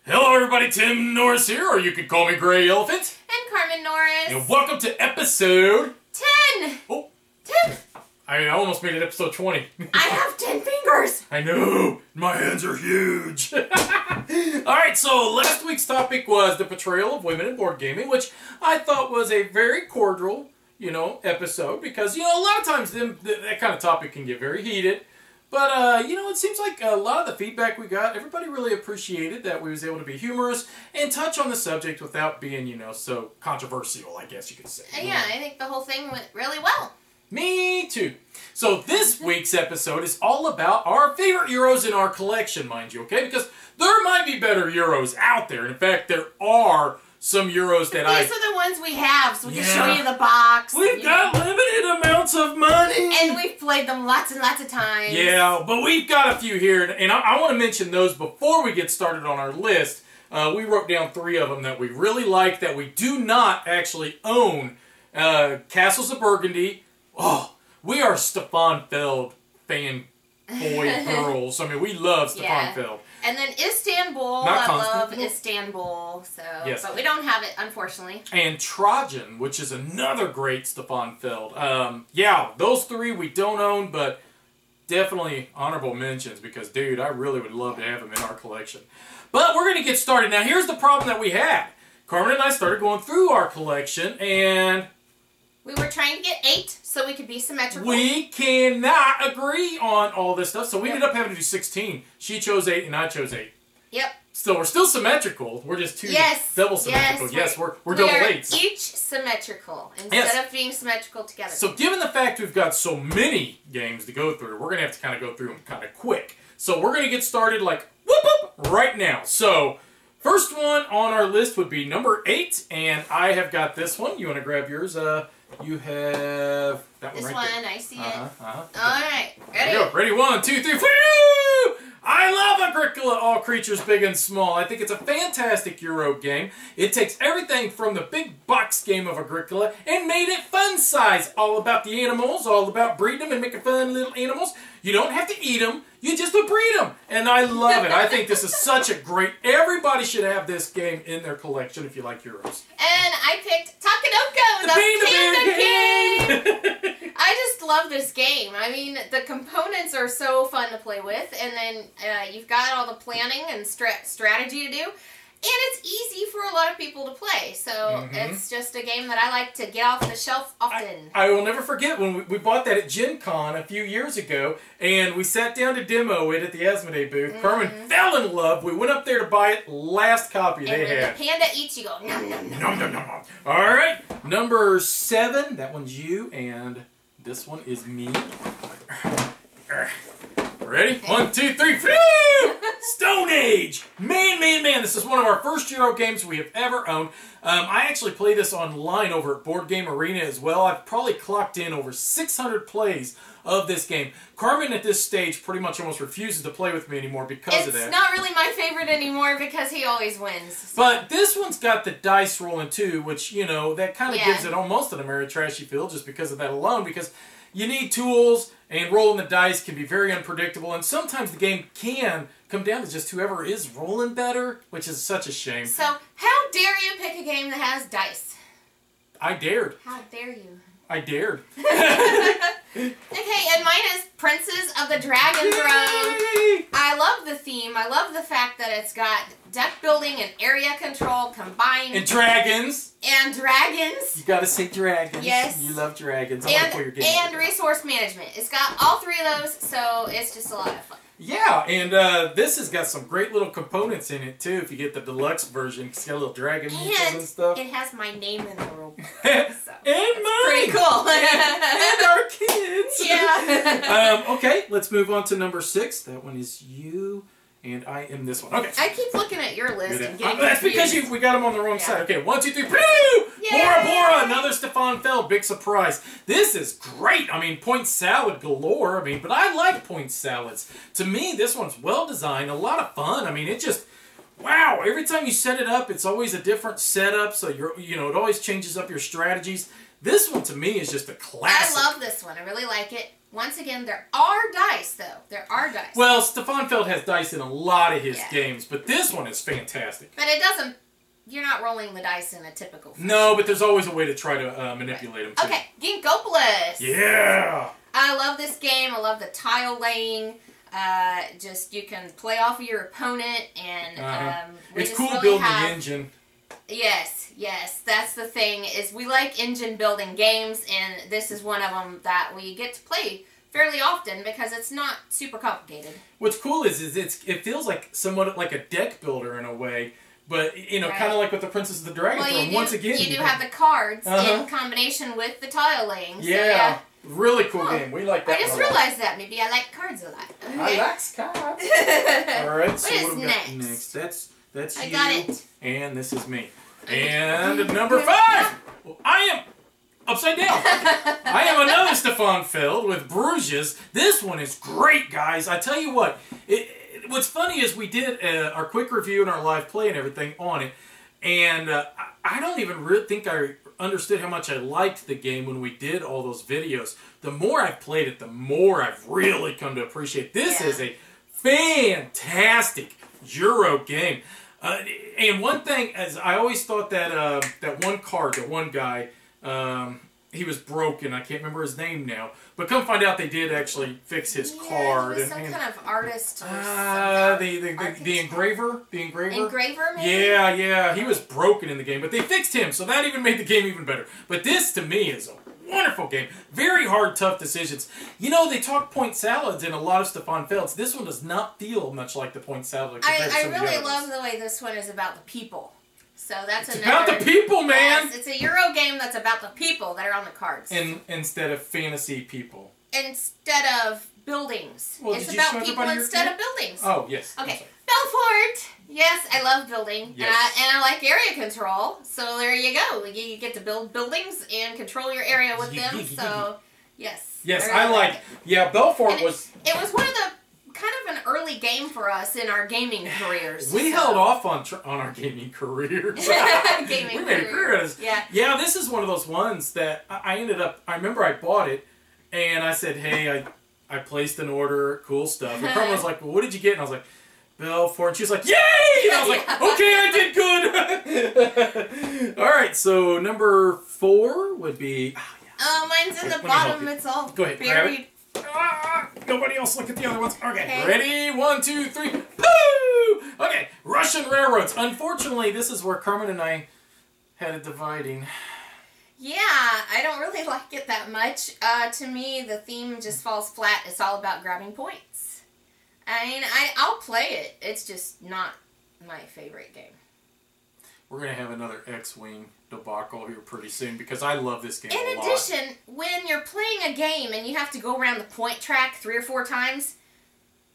Hello everybody, Tim Norris here, or you could call me GreyElephant. And Carmen Norris. And welcome to episode... 10! Oh. 10! I almost made it episode 20. I have 10 fingers! I know! My hands are huge! Alright, so last week's topic was the portrayal of women in board gaming, which I thought was a very cordial, episode, because, a lot of times that kind of topic can get very heated. But, it seems like a lot of the feedback we got, everybody really appreciated that we was able to be humorous and touch on the subject without being, so controversial, I guess you could say. Yeah, I think the whole thing went really well. Me too. So this week's episode is all about our favorite Euros in our collection, mind you, okay? Because there might be better Euros out there. In fact, there are some Euros that These are the ones we have, so we can show you the box. We've got limited amounts of money. And we've played them lots and lots of times. Yeah, but we've got a few here, and I want to mention those before we get started on our list. We wrote down 3 of them that we really like that we do not actually own. Castles of Burgundy. Oh, we are Stefan Feld fan boy girls. I mean, we love Stefan Feld. And then Istanbul, I love Istanbul, so, yes. But we don't have it, unfortunately. And Trajan, which is another great Stefan Feld. Yeah, those 3 we don't own, but definitely honorable mentions because, dude, I really would love to have them in our collection. But we're going to get started. Now, here's the problem that we had. Carmen and I started going through our collection, and... we were trying to get 8 so we could be symmetrical. We cannot agree on all this stuff, so we ended up having to do 16. She chose 8 and I chose 8. Yep. So we're still symmetrical. We're just double symmetrical. Yes, we're double 8s. Each symmetrical instead of being symmetrical together. So given the fact we've got so many games to go through, we're going to have to kind of go through them kind of quick. So we're going to get started like whoop whoop right now. So first one on our list would be number 8, and I have got this one. You want to grab yours? You have that one this right one, there. I see it. All right, ready? Go. Ready, 1, 2, 3, woo! I love Agricola, All Creatures Big and Small. I think it's a fantastic Euro game. It takes everything from the big box game of Agricola and made it fun size. All about the animals, all about breeding them and making fun little animals. You don't have to eat them, you just breed them. And I love it. I think this is such a great... everybody should have this game in their collection if you like Euros. And I picked Takenoko, the Panda game! I just love this game. I mean, the components are so fun to play with, and then you've got all the planning and strategy to do. And it's easy for a lot of people to play, so it's just a game that I like to get off the shelf often. I will never forget when we bought that at Gen Con a few years ago, and we sat down to demo it at the Asmodee booth. Carmen fell in love. We went up there to buy it. Last copy they had. And when the panda eats, you go, nom, nom, nom. Nom, nom, nom, nom. All right, number 7. That one's you, and this one is me. Ready? 1, 2, 3, woo! Stone Age! Man. This is one of our first Euro games we have ever owned. I actually play this online over at Board Game Arena as well. I've probably clocked in over 600 plays of this game. Carmen at this stage pretty much almost refuses to play with me anymore because of that. It's not really my favorite anymore because he always wins. So. But this one's got the dice rolling too, which, that kind of gives it almost an Ameritrashy feel just because of that alone. Because you need tools, and rolling the dice can be very unpredictable, and sometimes the game can come down to just whoever is rolling better, which is such a shame. So, how dare you pick a game that has dice? I dared. How dare you? I dared. Okay, and mine is Princes of the Dragon Throne. I love the theme. I love the fact that it's got deck building and area control combined. And dragons. And dragons. You gotta say dragons. Yes. You love dragons. I want to play your game. And resource management. It's got all 3 of those, so it's just a lot of fun. Yeah, and this has got some great little components in it, too, if you get the deluxe version. It's got little dragon meeples and stuff. It has my name in the rule book. So and mine! Pretty cool. And our kids! Yeah. Okay, let's move on to number 6. That one is you, and I am this one. Okay. I keep looking at your list and getting that's confused. because we got them on the wrong side. Okay, 1, 2, 3, woo! Bora Bora, another Stefan Feld, big surprise. This is great. I mean, point salad galore. I mean, but I like point salads. To me, this one's well designed, a lot of fun. I mean, it just, wow. Every time you set it up, it's always a different setup. So it always changes up your strategies. This one to me is just a classic. I love this one. I really like it. Once again, there are dice, though. There are dice. Well, Stefan Feld has dice in a lot of his games, but this one is fantastic. But it doesn't... You're not rolling the dice in a typical fashion. No, but there's always a way to try to manipulate them, too. Okay, Ginkgopolis. Yeah! I love this game. I love the tile laying. Just, you can play off of your opponent, and... it's cool really building the engine. Yes, yes. That's the thing, is we like engine building games, and this is one of them that we get to play fairly often because it's not super complicated. What's cool is it feels like somewhat like a deck builder in a way. But, you know, kind of like with the Princess of the Dragon Throne, once again... You do have the cards in combination with the tile laying. So yeah. Really cool game. We like that I just realized that. Maybe I like cards a lot. Okay. I like cards. Alright, so what do we got next? That's you. Got it. And this is me. And number 5! Well, I am upside down. I am another Stefan Feld with Bruges. This one is great, guys. I tell you what, what's funny is we did our quick review and our live play and everything on it, and I don't even think I understood how much I liked the game when we did all those videos. The more I've played it, the more I've really come to appreciate. This is a fantastic Euro game. And one thing, as I always thought that that one card, that one guy, he was broken. I can't remember his name now. But come find out they did actually fix his card. He was some kind of artist or something. The engraver? The engraver? Engraver, maybe? Yeah, yeah. He was broken in the game. But they fixed him, so that even made the game even better. But this, to me, is a wonderful game. Very hard, tough decisions. You know, they talk point salads in a lot of Stefan Felds. This one does not feel much like the point salad. I really love the way this one is about the people. So that's it's about the people, man! Yes, it's a Euro game that's about the people that are on the cards. Instead of fantasy people. Instead of buildings. Well, it's about people instead of buildings. Oh, yes. Okay. Belfort! Yes, I love building. Yes. And I like area control. So there you go. You get to build buildings and control your area with them. So, yes. Yes, I like it. Yeah, Belfort was... It was one of the... kind of an early game for us in our gaming careers. We held off on our gaming careers. We made a career out of this. Yeah. Yeah, this is one of those ones that I ended up... I remember I bought it, and I said, hey, I placed an order, cool stuff. And Carmen was like, well, what did you get? And I was like, Belfort. And she was like, yay! And I was like, okay, I did good. All right, so number 4 would be... Oh, mine's in the bottom. It's all buried. Nobody else look at the other ones. Okay. Ready? 1, 2, 3. Poo! Okay, Russian railroads. Unfortunately, this is where Carmen and I had a dividing. Yeah, I don't really like it that much. To me, the theme just falls flat. It's all about grabbing points. I mean, I'll play it. It's just not my favorite game. We're going to have another X-Wing debacle here pretty soon because I love this game a lot. In addition, when you're playing a game and you have to go around the point track 3 or 4 times,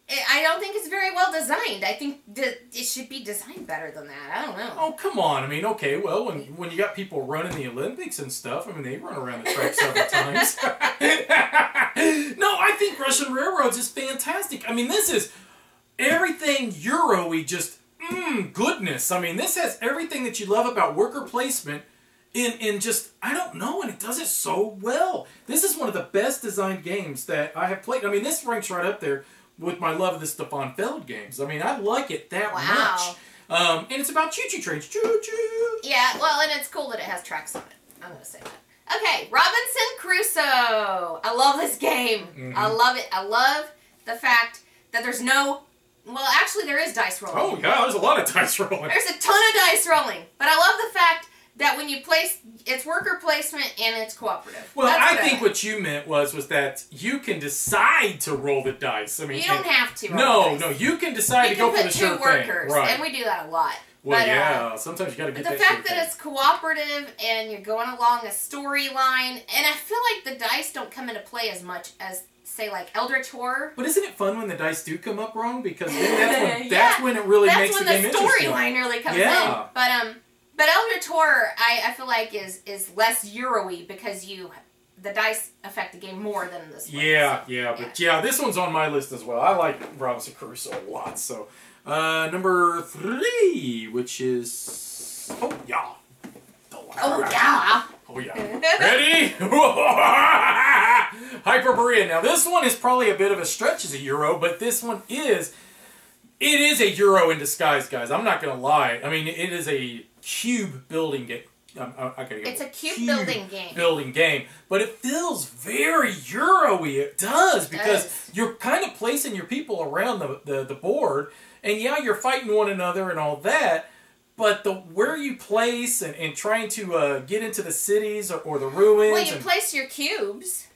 I don't think it's very well designed. I think that it should be designed beter than that. I don't know. Oh, come on. I mean, okay, well, when you got people running the Olympics and stuff, I mean, they run around the track several times. No, I think Russian Railroads is fantastic. I mean, this is everything Euro-y, just... goodness. I mean, this has everything that you love about worker placement in just, I don't know, and it does it so well. This is one of the best designed games that I have played. I mean, this ranks right up there with my love of the Stefan Feld games. I mean, I like it that much. And it's about choo-choo trains. Choo-choo! Yeah, well, and it's cool that it has tracks on it. I'm going to say that. Okay, Robinson Crusoe. I love this game. I love it. I love the fact that there's no... Well, actually, there is dice rolling. Oh, yeah, there's a lot of dice rolling. There's a ton of dice rolling. But I love the fact that when you place, it's worker placement and it's cooperative. Well, I think what you meant was that you can decide to roll the dice. I mean, you don't have to roll the dice. No, you can decide to go for the sure thing. Right. And we do that a lot. Well, but, yeah, sometimes you got to get that. The fact that it's cooperative and you're going along a storyline, and I feel like the dice don't come into play as much as, say, like Eldritch Horror. But isn't it fun when the dice do come up wrong? Because then that's when it really makes the game interesting. That's when the storyline really comes in. But Eldritch Horror, I feel like is less Euro-y because the dice affect the game more than this one. Yeah, this one's on my list as well. I like Robinson Crusoe a lot. So number 3, which is oh yeah. Ready? Hyperborea. Now, this one is probably a bit of a stretch as a Euro, but this one is... It is a Euro in disguise, guys. I'm not going to lie. I mean, it is a cube building game. It's a cube building game. Building game, but it feels very Euro-y. It does, because you're kind of placing your people around the board, and yeah, you're fighting one another and all that, but where you place and trying to get into the cities or the ruins. Well, you place your cubes.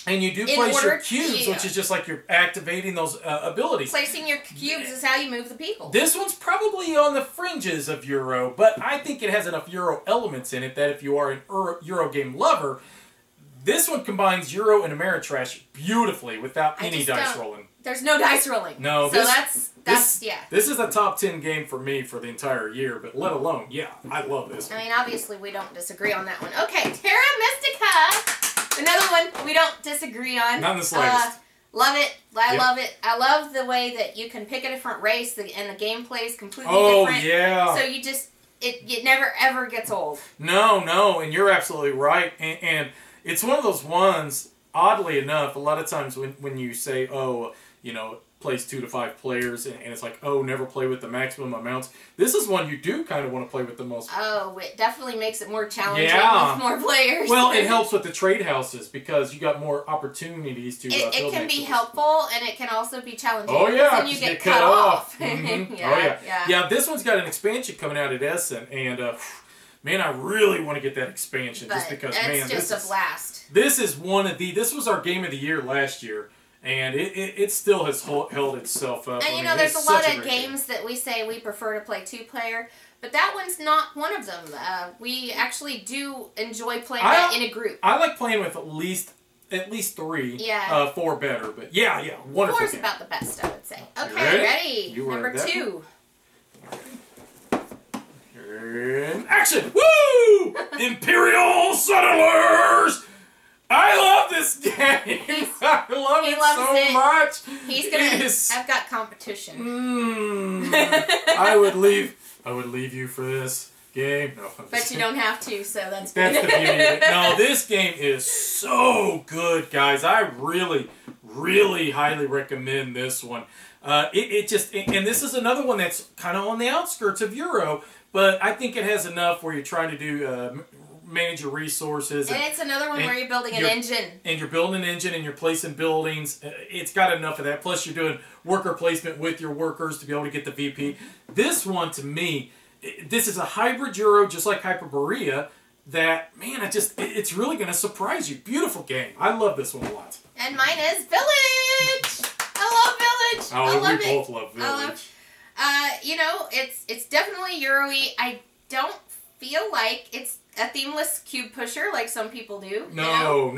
And you do place your cubes, which is just like you're activating those abilities. Placing your cubes is how you move the people. This one's probably on the fringes of Euro, but I think it has enough Euro elements in it that if you are an Euro game lover, this one combines Euro and Ameritrash beautifully without any dice rolling. There's no dice rolling. No, so that's yeah. This is a top 10 game for me for the entire year, but let alone, yeah, I love this one. I mean, obviously we don't disagree on that one. Okay, Terra Mystica. Another one we don't disagree on. Not in the slightest. Love it. I love it. I love the way that you can pick a different race and the gameplay is completely different. Oh, yeah. So you just, it never ever gets old. No, and you're absolutely right. And it's one of those ones, oddly enough, a lot of times when you say, oh, you know, plays 2 to 5 players, and it's like, oh, never play with the maximum amounts. This is one you do kind of want to play with the most. Oh, it definitely makes it more challenging with more players. Well, it helps with the trade houses because you got more opportunities to. It can be helpful, and it can also be challenging. Oh yeah, then you get cut off. Mm-hmm. Yeah. This one's got an expansion coming out at Essen, and man, I really want to get that expansion just because it's just a blast. This is one of this was our game of the year last year. And it still has held itself up. And you know, there's a lot of games that we say we prefer to play 2-player, but that one's not one of them. We actually do enjoy playing that in a group. I like playing with at least 3. Yeah. 4 better, but yeah, wonderful. 4 is about the best, I would say. Okay, ready? Number 2. Action! Woo! Imperial Settlers! I love this game. I love it so much. He's gonna. I've got competition. I would leave you for this game. No, but you don't have to, so that's good. That's the beauty of it. No, this game is so good, guys. I really, really highly recommend this one. And this is another one that's kind of on the outskirts of Euro, but I think it has enough where you're trying to do. Manage your resources. And it's another one where you're building an engine. And you're building an engine and you're placing buildings. It's got enough of that. Plus you're doing worker placement with your workers to be able to get the VP. This one, to me, this is a hybrid Euro, just like Hyperborea, that, man, it's really going to surprise you. Beautiful game. I love this one a lot. And mine is Village! I love Village! Oh, we both love Village. You know, it's definitely Euro-y. I don't feel like it's a themeless cube pusher like some people do. No,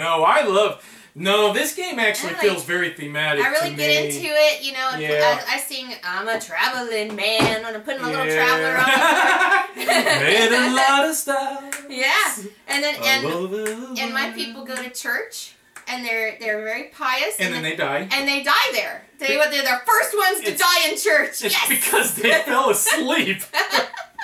this game actually feels very thematic. I really get into it, you know. I sing "I'm a traveling man" when I'm putting my little traveler on. Made a lot of style. Yeah, and then and my people go to church. And they're very pious. And then they die. And they die there. They're the first ones to die in church. It's because they fell asleep.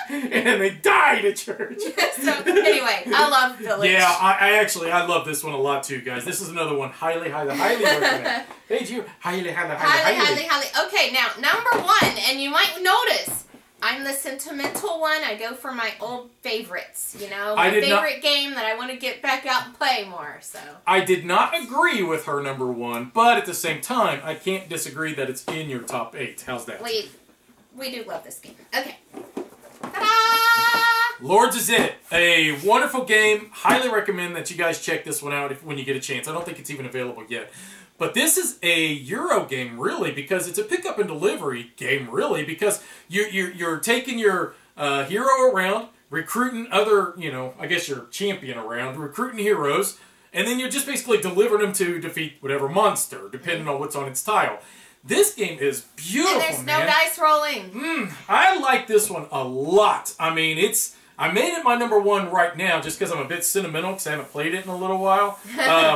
And they died at church. So, anyway, I love Village. Yeah, I love this one a lot too, guys. This is another one highly recommend. Hey, you highly. Okay, now, number 1, and you might notice, I'm the sentimental one. I go for my old favorites, you know, my favorite game that I want to get back out and play more, so. I did not agree with her number 1, but at the same time, I can't disagree that it's in your top 8. How's that? We do love this game. Okay. Ta-da! Lords is It. A wonderful game. Highly recommend that you guys check this one out when you get a chance. I don't think it's even available yet. But this is a Euro game, really, because it's a pick-up and delivery game, really, because you're taking your hero around, recruiting other, you know, I guess your champion around, recruiting heroes, and then you're just basically delivering them to defeat whatever monster, depending on what's on its tile. This game is beautiful, and there's no dice rolling. I like this one a lot. I mean, I made it my number 1 right now just because I'm a bit sentimental because I haven't played it in a little while,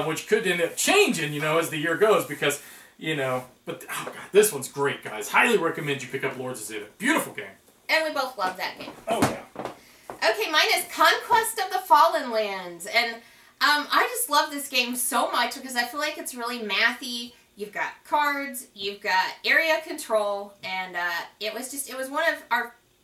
which could end up changing, you know, as the year goes because, you know, but oh God, this one's great, guys. Highly recommend you pick up Lords of It. Beautiful game. And we both love that game. Oh, yeah. Okay, mine is Conquest of the Fallen Lands, and I just love this game so much because I feel like it's really mathy. You've got cards, you've got area control, and it was one of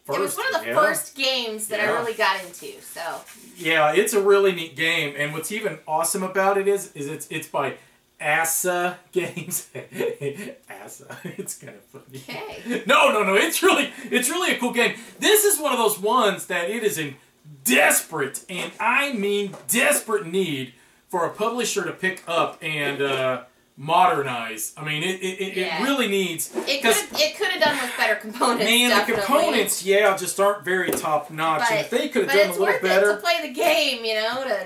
the first games that I really got into. So yeah, it's a really neat game, and what's even awesome about it is it's by Asa Games. Asa, it's kind of funny. Okay. No, it's really a cool game. This is one of those ones that it is in desperate, and I mean desperate need for a publisher to pick up and modernize. I mean, it really needs. It could have done with better components. Man, definitely. the components, just aren't very top notch. And if they could have done a little better, but it's worth it to play the game,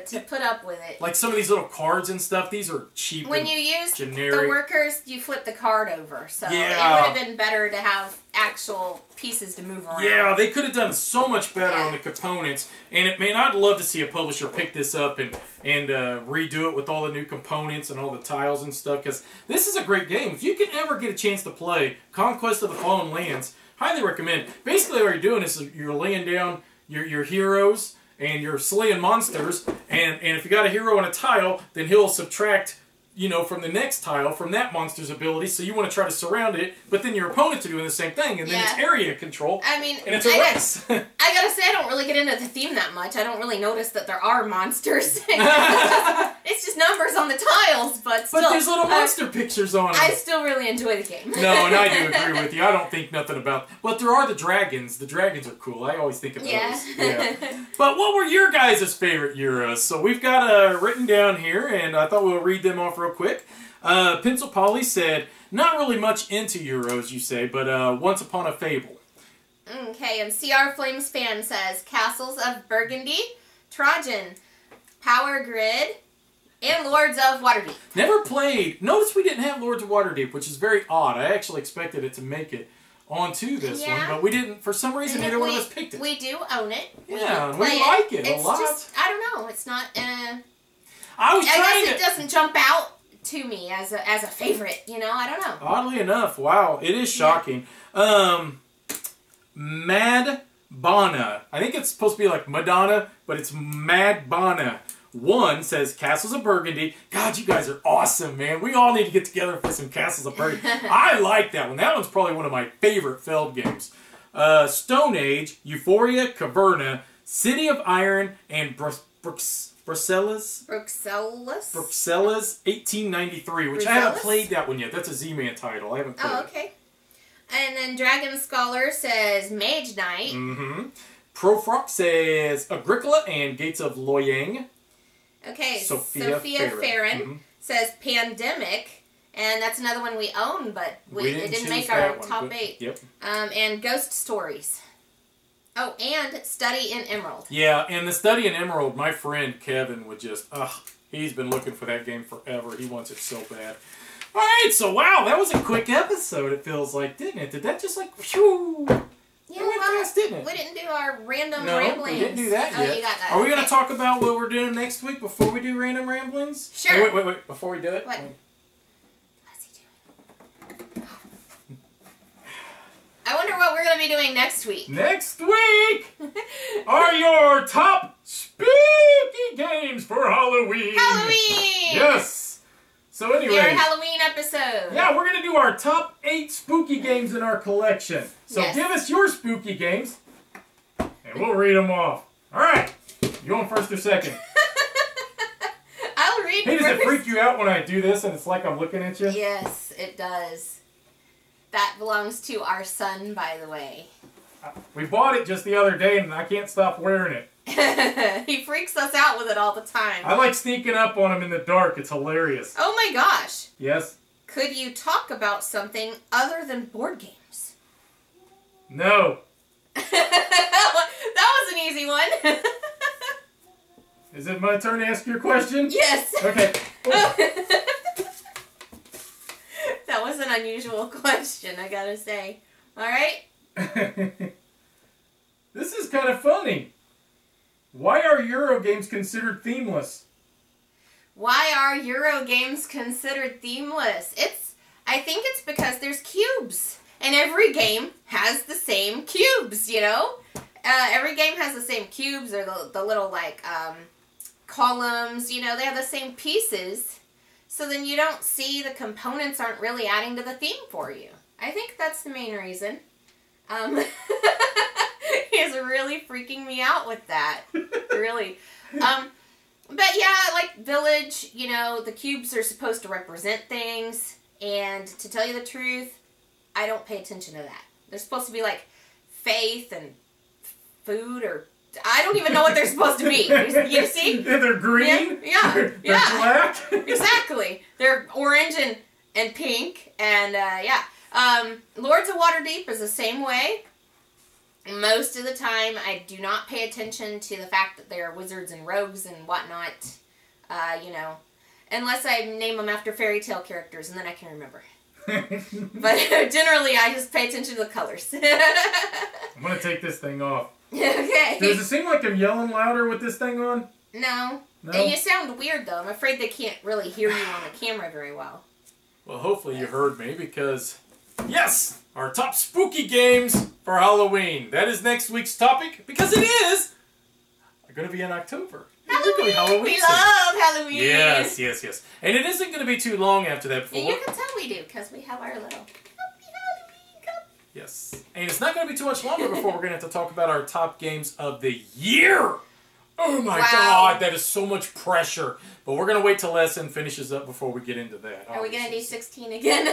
to put up with it. Like some of these little cards and stuff, these are cheap. When you use generic. the workers, you flip the card over, so it would have been better to have actual pieces to move around. Yeah, they could have done so much better on the components. And I'd love to see a publisher pick this up and redo it with all the new components and all the tiles and stuff. Because this is a great game. If you can ever get a chance to play Conquest of the Fallen Lands, highly recommend. Basically, what you're doing is you're laying down your heroes and you're slaying monsters. And if you got a hero on a tile, then he'll subtract, from the next tile, from that monster's ability, so you want to try to surround it, but then your opponents are doing the same thing, and then it's area control, and it's a race. I gotta say, I don't really get into the theme that much. I don't really notice that there are monsters. It's just numbers on the tiles, but still. But there's little monster pictures on them. I still really enjoy the game. No, and I do agree with you. I don't think nothing about... But there are the dragons. The dragons are cool. I always think of those. Yeah. But what were your guys' favorite Euros? So we've got written down here, and I thought we'll read them off real quick. Pencil Polly said, not really much into Euros, you say, but Once Upon a Fable. Okay, and CR Flames Fan says, Castles of Burgundy, Trojan, Power Grid, and Lords of Waterdeep. Never played. Notice we didn't have Lords of Waterdeep, which is very odd. I actually expected it to make it onto this one, but we didn't. For some reason, neither one of us picked it. We do own it. Yeah, we like it a lot. Just, I don't know. It's not... I guess it doesn't jump out to me as a favorite, I don't know. Oddly enough, wow, it is shocking. Mad Bana. I think it's supposed to be like Madonna, but it's Mad Bana. 1 says Castles of Burgundy. God, you guys are awesome, man. We all need to get together and play some Castles of Burgundy. I like that one. That one's probably one of my favorite Feld games. Stone Age, Euphoria, Caverna, City of Iron, and Bruxelles, 1893, which I haven't played that one yet. That's a Z-Man title. I haven't played it. Oh, okay. And then Dragon Scholar says Mage Knight. Mm-hmm. Profrock says Agricola and Gates of Loyang. Okay, Sophia Farron says Pandemic. And that's another one we own, but it didn't make our top 8. Yep. And Ghost Stories. Oh, and Study in Emerald. Yeah, and the Study in Emerald, my friend Kevin would just, he's been looking for that game forever. He wants it so bad. All right, so wow, that was a quick episode, it feels like, didn't it? Did that just like, phew, yeah, it went fast, didn't it? We didn't do our random ramblings. No, we didn't do that yet. You got that. Are we going to talk about what we're doing next week before we do random ramblings? Sure. Hey, wait, before we do it? What? What's he doing? I wonder what we're going to be doing next week. Next week are your top spooky games for Halloween. Halloween! Yes. So anyway. Your Halloween episode. Yeah, we're going to do our top 8 spooky games in our collection. So give us your spooky games, and we'll read them off. All right. You going first or second? I'll read Hey, first. does it freak you out when I do this and it's like I'm looking at you? Yes, it does. That belongs to our son, by the way. We bought it just the other day, and I can't stop wearing it. He freaks us out with it all the time. I like sneaking up on him in the dark. It's hilarious. Oh my gosh. Yes? Could you talk about something other than board games? No. That was an easy one. Is it my turn to ask your question? Yes. Okay. That was an unusual question, I gotta say. Alright? This is kind of funny. Why are Euro games considered themeless? Why are Euro games considered themeless? I think it's because there's cubes. And every game has the same cubes, Every game has the same cubes or the little, like, columns, you know, they have the same pieces. So then you don't see the components aren't really adding to the theme for you. I think that's the main reason. He's really freaking me out with that. Really. But yeah, like Village, you know, the cubes are supposed to represent things. And to tell you the truth, I don't pay attention to that. They're supposed to be like faith and food, or I don't even know what they're supposed to be. You see? They're green. Yeah. They're black. Exactly. They're orange and pink. And yeah. Lords of Waterdeep is the same way. Most of the time, I do not pay attention to the fact that they're wizards and rogues and whatnot. You know, unless I name them after fairy tale characters, and then I can remember. But generally, I just pay attention to the colors. I'm going to take this thing off. Okay. Does it seem like I'm yelling louder with this thing on? No. No? And you sound weird, though. I'm afraid they can't really hear you on the camera very well. Well, hopefully you heard me, because, yes, our top spooky games for Halloween. That is next week's topic, because it is going to be in October. Halloween! We love Halloween! Yes, yes, yes. And it isn't going to be too long after that before. And you can tell we do, because we have our little Happy Halloween cup. Yes. And it's not going to be too much longer before we're going to have to talk about our top games of the year. Oh my God, that is so much pressure. But we're going to wait till Lesson finishes up before we get into that. Are we going to do 16 again?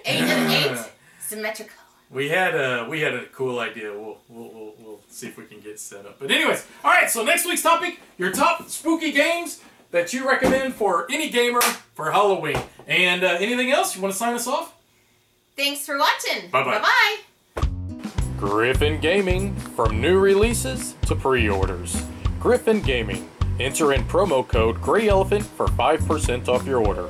8 and 8? Symmetrical. We had a cool idea. We'll see if we can get set up. But anyways, all right. So next week's topic: your top spooky games that you recommend for any gamer for Halloween. And anything else you want to sign us off? Thanks for watching. Bye bye. Bye bye. Griffin Gaming, from new releases to pre-orders. Griffin Gaming. Enter in promo code GreyElephant for 5% off your order.